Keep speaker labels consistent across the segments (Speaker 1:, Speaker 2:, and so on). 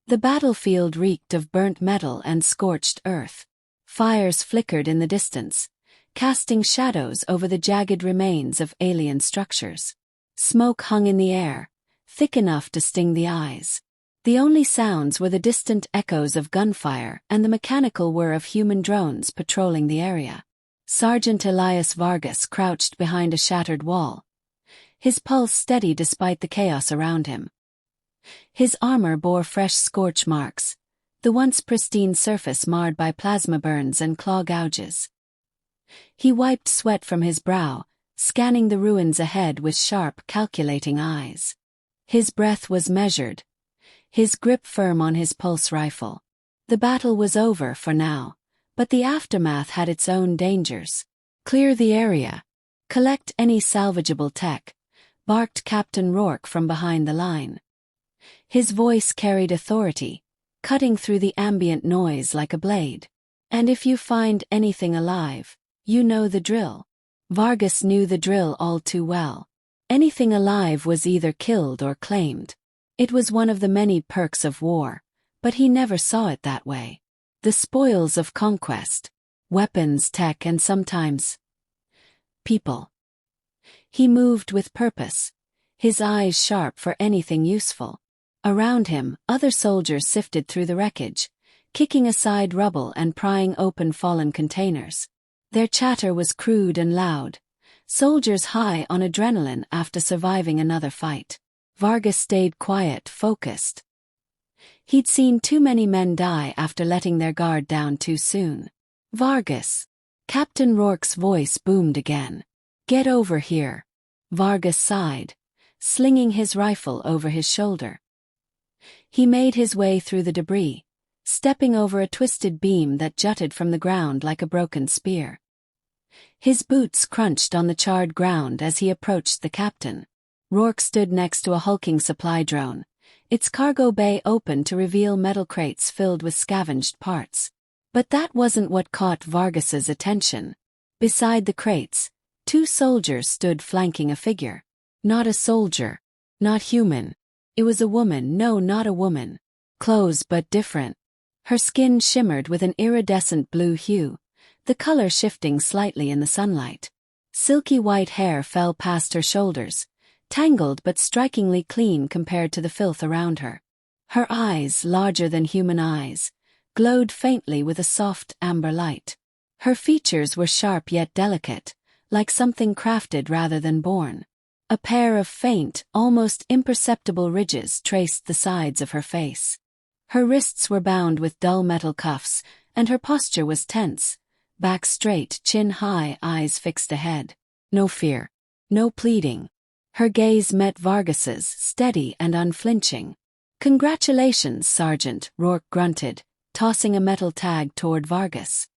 Speaker 1: The battlefield reeked of burnt metal and scorched earth. Fires flickered in the distance, casting shadows over the jagged remains of alien structures. Smoke hung in the air, thick enough to sting the eyes. The only sounds were the distant echoes of gunfire and the mechanical whir of human drones patrolling the area. Sergeant Elias Vargas crouched behind a shattered wall, his pulse steady despite the chaos around him. His armor bore fresh scorch marks, the once pristine surface marred by plasma burns and claw gouges. He wiped sweat from his brow, scanning the ruins ahead with sharp, calculating eyes. His breath was measured, his grip firm on his pulse rifle. The battle was over for now, but the aftermath had its own dangers. "Clear the area. Collect any salvageable tech," barked Captain Rourke from behind the line. His voice carried authority, cutting through the ambient noise like a blade. "And if you find anything alive, you know the drill." Vargas knew the drill all too well. Anything alive was either killed or claimed. It was one of the many perks of war, but he never saw it that way. The spoils of conquest, weapons, tech, and sometimes people. He moved with purpose, his eyes sharp for anything useful. Around him, other soldiers sifted through the wreckage, kicking aside rubble and prying open fallen containers. Their chatter was crude and loud, soldiers high on adrenaline after surviving another fight. Vargas stayed quiet, focused. He'd seen too many men die after letting their guard down too soon. "Vargas." Captain Rourke's voice boomed again. "Get over here." Vargas sighed, slinging his rifle over his shoulder. He made his way through the debris, stepping over a twisted beam that jutted from the ground like a broken spear. His boots crunched on the charred ground as he approached the captain. Rourke stood next to a hulking supply drone, its cargo bay open to reveal metal crates filled with scavenged parts. But that wasn't what caught Vargas's attention. Beside the crates, two soldiers stood flanking a figure. Not a soldier. Not human. It was a woman. No, not a woman. Clothes but different. Her skin shimmered with an iridescent blue hue, the color shifting slightly in the sunlight. Silky white hair fell past her shoulders, tangled but strikingly clean compared to the filth around her. Her eyes, larger than human eyes, glowed faintly with a soft amber light. Her features were sharp yet delicate, like something crafted rather than born. A pair of faint, almost imperceptible ridges traced the sides of her face. Her wrists were bound with dull metal cuffs, and her posture was tense, back straight, chin high, eyes fixed ahead. No fear. No pleading. Her gaze met Vargas's, steady and unflinching. "Congratulations, Sergeant," Rourke grunted, tossing a metal tag toward Vargas.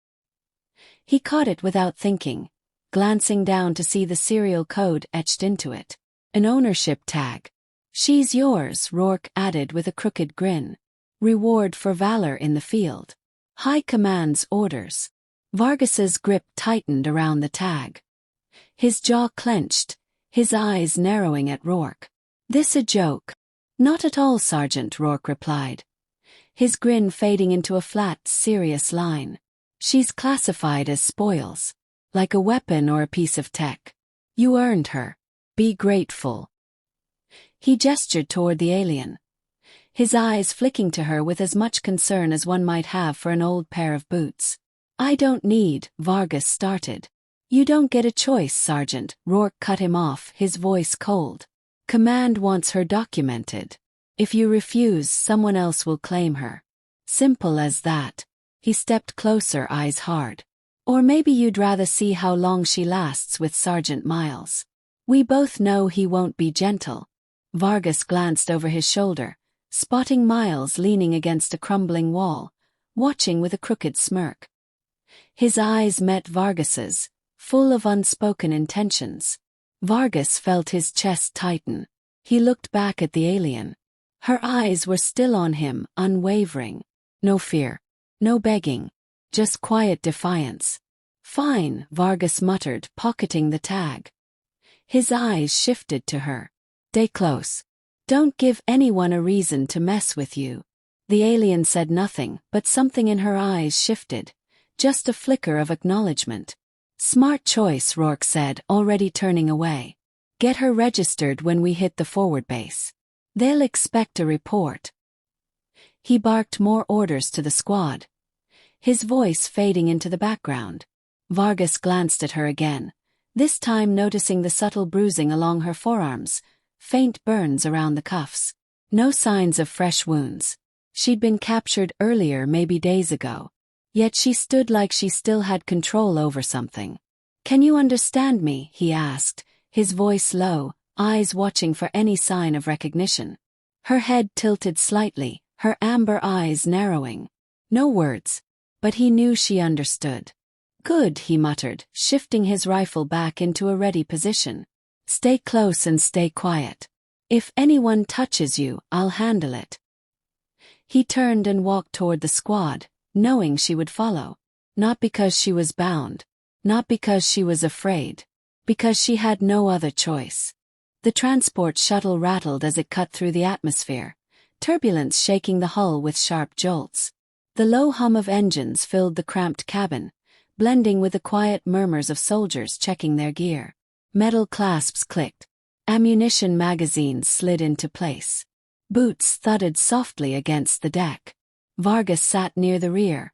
Speaker 1: He caught it without thinking, glancing down to see the serial code etched into it. An ownership tag. "She's yours," Rourke added with a crooked grin. "Reward for valor in the field. High Command's orders." Vargas's grip tightened around the tag. His jaw clenched, his eyes narrowing at Rourke. "This a joke?" "Not at all, Sergeant," Rourke replied, his grin fading into a flat, serious line. "She's classified as spoils. Like a weapon or a piece of tech. You earned her. Be grateful." He gestured toward the alien, his eyes flicking to her with as much concern as one might have for an old pair of boots. "I don't need," Vargas started. "You don't get a choice, Sergeant," Rourke cut him off, his voice cold. "Command wants her documented. If you refuse, someone else will claim her. Simple as that." He stepped closer, eyes hard. "Or maybe you'd rather see how long she lasts with Sergeant Miles. We both know he won't be gentle." Vargas glanced over his shoulder, spotting Miles leaning against a crumbling wall, watching with a crooked smirk. His eyes met Vargas's, full of unspoken intentions. Vargas felt his chest tighten. He looked back at the alien. Her eyes were still on him, unwavering. No fear. No begging. Just quiet defiance. "Fine," Vargas muttered, pocketing the tag. His eyes shifted to her. "Stay close. Don't give anyone a reason to mess with you." The alien said nothing, but something in her eyes shifted. Just a flicker of acknowledgement. "Smart choice," Rourke said, already turning away. "Get her registered when we hit the forward base. They'll expect a report." He barked more orders to the squad, his voice fading into the background. Vargas glanced at her again, this time noticing the subtle bruising along her forearms, faint burns around the cuffs. No signs of fresh wounds. She'd been captured earlier, maybe days ago. Yet she stood like she still had control over something. "Can you understand me?" he asked, his voice low, eyes watching for any sign of recognition. Her head tilted slightly, her amber eyes narrowing. No words. But he knew she understood. "Good," he muttered, shifting his rifle back into a ready position. "Stay close and stay quiet. If anyone touches you, I'll handle it." He turned and walked toward the squad, knowing she would follow. Not because she was bound. Not because she was afraid. Because she had no other choice. The transport shuttle rattled as it cut through the atmosphere, turbulence shaking the hull with sharp jolts. The low hum of engines filled the cramped cabin, blending with the quiet murmurs of soldiers checking their gear. Metal clasps clicked. Ammunition magazines slid into place. Boots thudded softly against the deck. Vargas sat near the rear,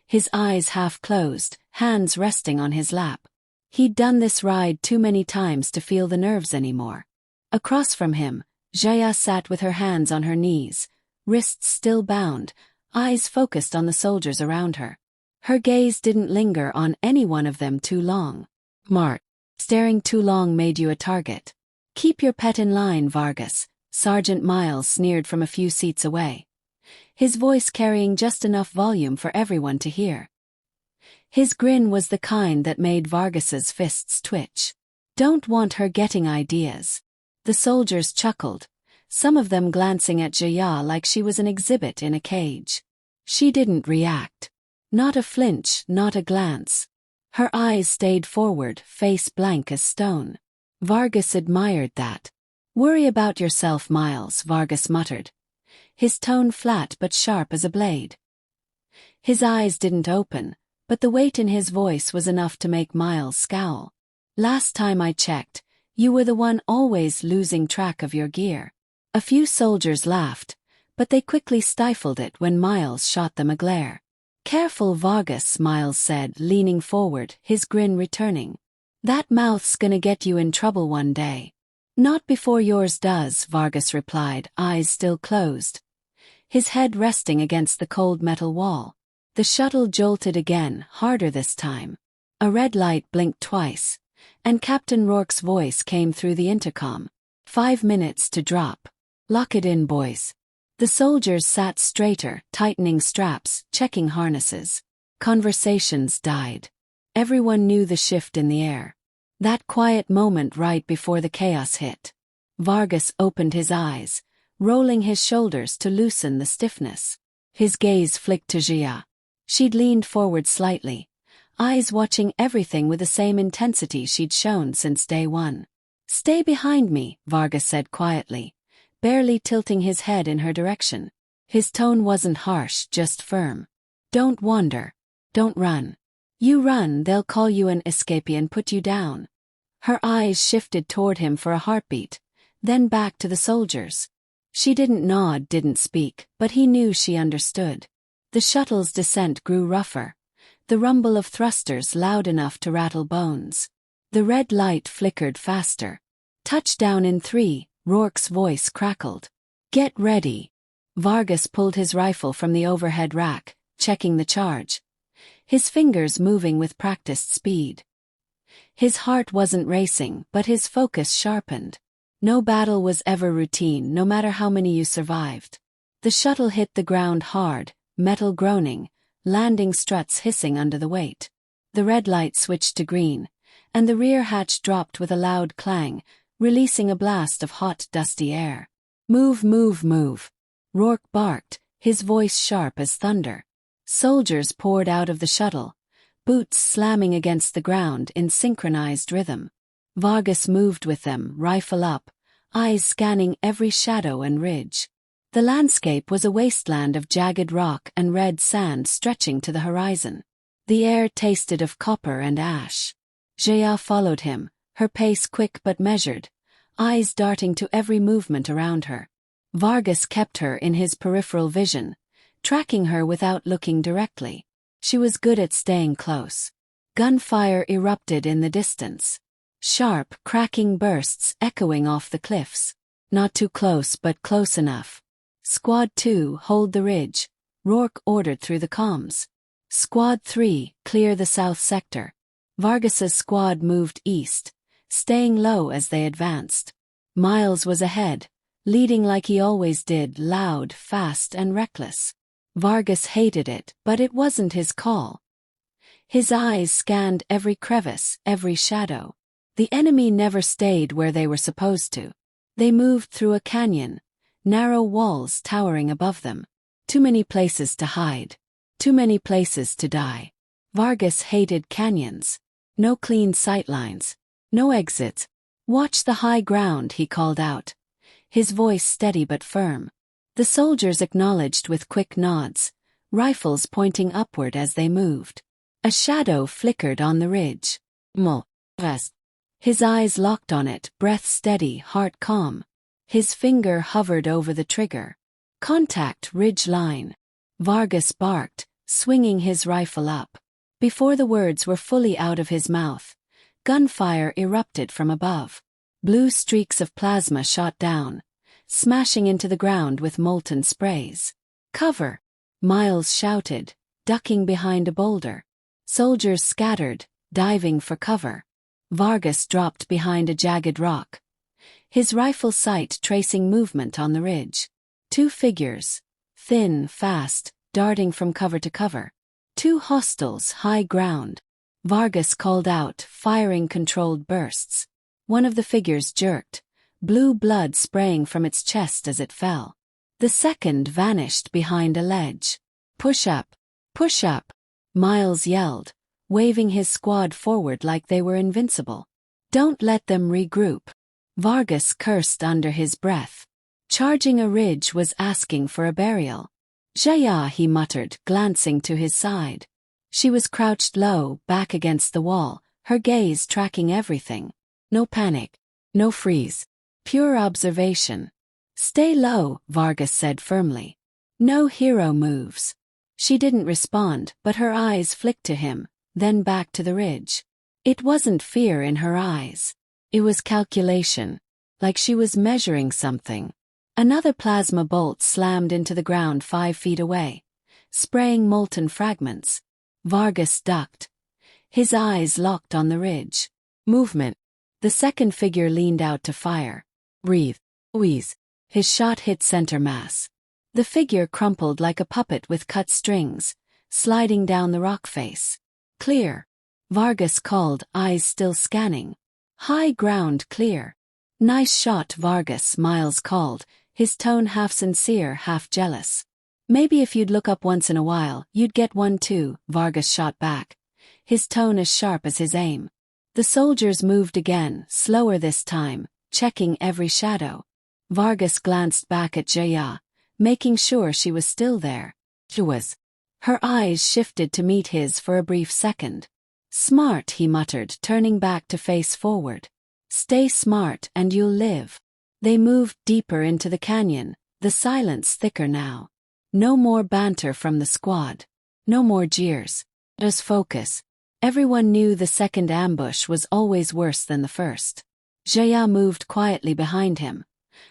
Speaker 1: his eyes half closed, hands resting on his lap. He'd done this ride too many times to feel the nerves anymore. Across from him, Zheya sat with her hands on her knees, wrists still bound, eyes focused on the soldiers around her. Her gaze didn't linger on any one of them too long. "Mart, staring too long made you a target. Keep your pet in line, Vargas," Sergeant Miles sneered from a few seats away, his voice carrying just enough volume for everyone to hear. His grin was the kind that made Vargas's fists twitch. "Don't want her getting ideas." The soldiers chuckled, some of them glancing at Zheya like she was an exhibit in a cage. She didn't react. Not a flinch, not a glance. Her eyes stayed forward, face blank as stone. Vargas admired that. "Worry about yourself, Miles," Vargas muttered, his tone flat but sharp as a blade. His eyes didn't open, but the weight in his voice was enough to make Miles scowl. "Last time I checked, you were the one always losing track of your gear." A few soldiers laughed, but they quickly stifled it when Miles shot them a glare. "Careful, Vargas," Miles said, leaning forward, his grin returning. "That mouth's gonna get you in trouble one day." "Not before yours does," Vargas replied, eyes still closed, his head resting against the cold metal wall. The shuttle jolted again, harder this time. A red light blinked twice, and Captain Rourke's voice came through the intercom. 5 minutes to drop. Lock it in, boys." The soldiers sat straighter, tightening straps, checking harnesses. Conversations died. Everyone knew the shift in the air. That quiet moment right before the chaos hit. Vargas opened his eyes, rolling his shoulders to loosen the stiffness. His gaze flicked to Zheya. She'd leaned forward slightly, eyes watching everything with the same intensity she'd shown since day one. "Stay behind me," Vargas said quietly, barely tilting his head in her direction. His tone wasn't harsh, just firm. "Don't wander. Don't run. You run, they'll call you an escapee and put you down." Her eyes shifted toward him for a heartbeat, then back to the soldiers. She didn't nod, didn't speak, but he knew she understood. The shuttle's descent grew rougher, the rumble of thrusters loud enough to rattle bones. The red light flickered faster. "Touchdown in 3, Rourke's voice crackled. "Get ready." Vargas pulled his rifle from the overhead rack, checking the charge, his fingers moving with practiced speed. His heart wasn't racing, but his focus sharpened. No battle was ever routine, no matter how many you survived. The shuttle hit the ground hard, metal groaning, landing struts hissing under the weight. The red light switched to green, and the rear hatch dropped with a loud clang, releasing a blast of hot, dusty air. "Move, move, move," Rourke barked, his voice sharp as thunder. Soldiers poured out of the shuttle, boots slamming against the ground in synchronized rhythm. Vargas moved with them, rifle up, eyes scanning every shadow and ridge. The landscape was a wasteland of jagged rock and red sand stretching to the horizon. The air tasted of copper and ash. Zheya followed him, her pace quick but measured, eyes darting to every movement around her. Vargas kept her in his peripheral vision, tracking her without looking directly. She was good at staying close. Gunfire erupted in the distance. Sharp, cracking bursts echoing off the cliffs. Not too close but close enough. Squad 2, hold the ridge, Rourke ordered through the comms. Squad 3, clear the south sector. Vargas's squad moved east, staying low as they advanced. Miles was ahead, leading like he always did, loud, fast and reckless. Vargas hated it, but it wasn't his call. His eyes scanned every crevice, every shadow. The enemy never stayed where they were supposed to. They moved through a canyon, narrow walls towering above them. Too many places to hide. Too many places to die. Vargas hated canyons. No clean sightlines. No exits. Watch the high ground, he called out. His voice steady but firm. The soldiers acknowledged with quick nods, rifles pointing upward as they moved. A shadow flickered on the ridge. Rest. His eyes locked on it, breath steady, heart calm. His finger hovered over the trigger. Contact, ridge line. Vargas barked, swinging his rifle up. Before the words were fully out of his mouth, gunfire erupted from above. Blue streaks of plasma shot down, smashing into the ground with molten sprays. Cover! Miles shouted, ducking behind a boulder. Soldiers scattered, diving for cover. Vargas dropped behind a jagged rock, his rifle sight tracing movement on the ridge. Two figures, thin, fast, darting from cover to cover. Two hostiles, high ground. Vargas called out, firing controlled bursts. One of the figures jerked, blue blood spraying from its chest as it fell. The second vanished behind a ledge. Push up! Push up! Miles yelled, waving his squad forward like they were invincible. Don't let them regroup. Vargas cursed under his breath. Charging a ridge was asking for a burial. Zheya, he muttered, glancing to his side. She was crouched low, back against the wall, her gaze tracking everything. No panic. No freeze. Pure observation. Stay low, Vargas said firmly. No hero moves. She didn't respond, but her eyes flicked to him, then back to the ridge. It wasn't fear in her eyes. It was calculation, like she was measuring something. Another plasma bolt slammed into the ground 5 feet away, spraying molten fragments. Vargas ducked, his eyes locked on the ridge. Movement. The second figure leaned out to fire. Breathe. Wheeze. His shot hit center mass. The figure crumpled like a puppet with cut strings, sliding down the rock face. Clear. Vargas called, eyes still scanning. High ground clear. Nice shot, Vargas, Miles called, his tone half sincere, half jealous. Maybe if you'd look up once in a while, you'd get one too, Vargas shot back, his tone as sharp as his aim. The soldiers moved again, slower this time, checking every shadow. Vargas glanced back at Zheya, making sure she was still there. She was. Her eyes shifted to meet his for a brief second. Smart, he muttered, turning back to face forward. Stay smart and you'll live. They moved deeper into the canyon, the silence thicker now. No more banter from the squad. No more jeers. Just focus. Everyone knew the second ambush was always worse than the first. Zheya moved quietly behind him,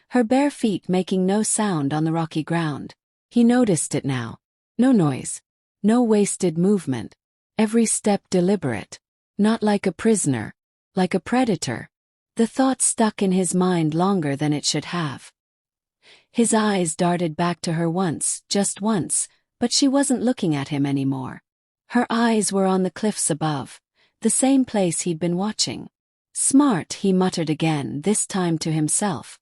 Speaker 1: her bare feet making no sound on the rocky ground. He noticed it now. No noise. No wasted movement. Every step deliberate. Not like a prisoner. Like a predator. The thought stuck in his mind longer than it should have. His eyes darted back to her once, just once, but she wasn't looking at him anymore. Her eyes were on the cliffs above, the same place he'd been watching. Smart, he muttered again, this time to himself.